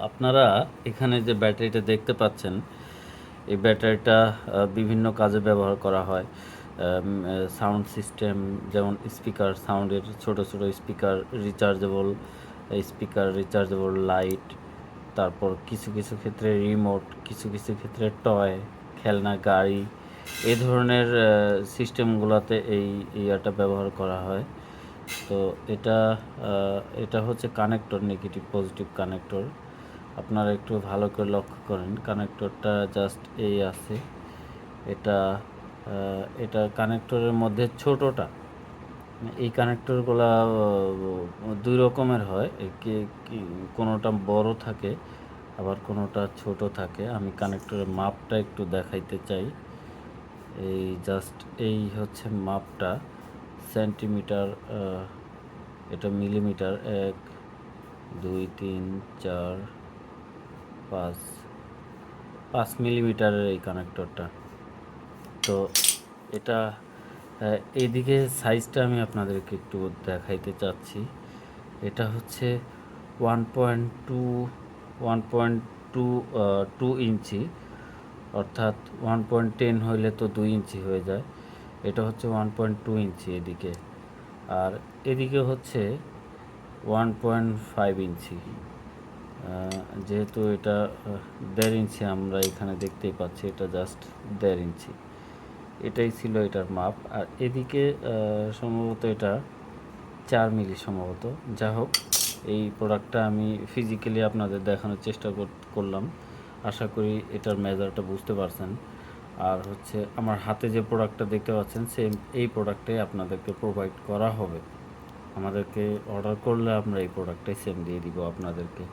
আপনারা এখানে যে ব্যাটারিটা দেখতে পাচ্ছেন, এই ব্যাটারিটা বিভিন্ন কাজে ব্যবহার করা হয়। সাউন্ড সিস্টেম, যেমন স্পিকার, সাউন্ডের ছোট ছোট স্পিকার, রিচার্জেবল লাইট, তারপর কিছু কিছু ক্ষেত্রে রিমোট, কিছু কিছু ক্ষেত্রে টয়, খেলনা গাড়ি, এই ধরনের সিস্টেমগুলোতে এই ইয়াটা ব্যবহার করা হয়। তো এটা এটা হচ্ছে কানেক্টর, নেগেটিভ পজিটিভ কানেক্টর। আপনারা একটু ভালো করে লক্ষ্য করেন, কানেক্টরটা জাস্ট এই আছে। এটা এটা কানেক্টরের মধ্যে ছোটোটা, এই কানেক্টরগুলা দুই রকমের হয়। কোনোটা বড় থাকে, আবার কোনোটা ছোট থাকে। আমি কানেক্টরের মাপটা একটু দেখাইতে চাই। এই জাস্ট এই হচ্ছে মাপটা, সেন্টিমিটার, এটা মিলিমিটার। 1 2 3 4 5 5 মিলিমিটারের এই কানেক্টরটা। তো এটা এইদিকে সাইজটা আমি আপনাদেরকে একটু দেখাইতে চাচ্ছি। এটা হচ্ছে 1.2 1.2 2 ইঞ্চি, অর্থাৎ 1.10 হইলে তো 2 ইঞ্চি হয়ে যায়। এটা হচ্ছে 1.2 ইঞ্চি এদিকে, আর এদিকে হচ্ছে 1.5 ইঞ্চি। যেহেতু এটা 1.5 ইঞ্চি আমরা এখানে দেখতেই পাচ্ছি, এটা জাস্ট 1.5 ইঞ্চি। এটাই ছিল এটার মাপ। আর এদিকে সম্ভবত এটা 4 মিলি সম্ভবত। যা হোক, এই প্রোডাক্টটা আমি ফিজিক্যালি আপনাদের দেখানোর চেষ্টা করলাম। আশা করি এটার মেজারটা বুঝতে পারছেন। আর হচ্ছে আমার হাতে যে প্রোডাক্টটা দেখতে পাচ্ছেন, সেম এই প্রোডাক্টটাই আপনাদেরকে প্রোভাইড করা হবে। আমাদেরকে অর্ডার করলে আমরা এই প্রোডাক্টটাই সেম দিয়ে দিব আপনাদেরকে।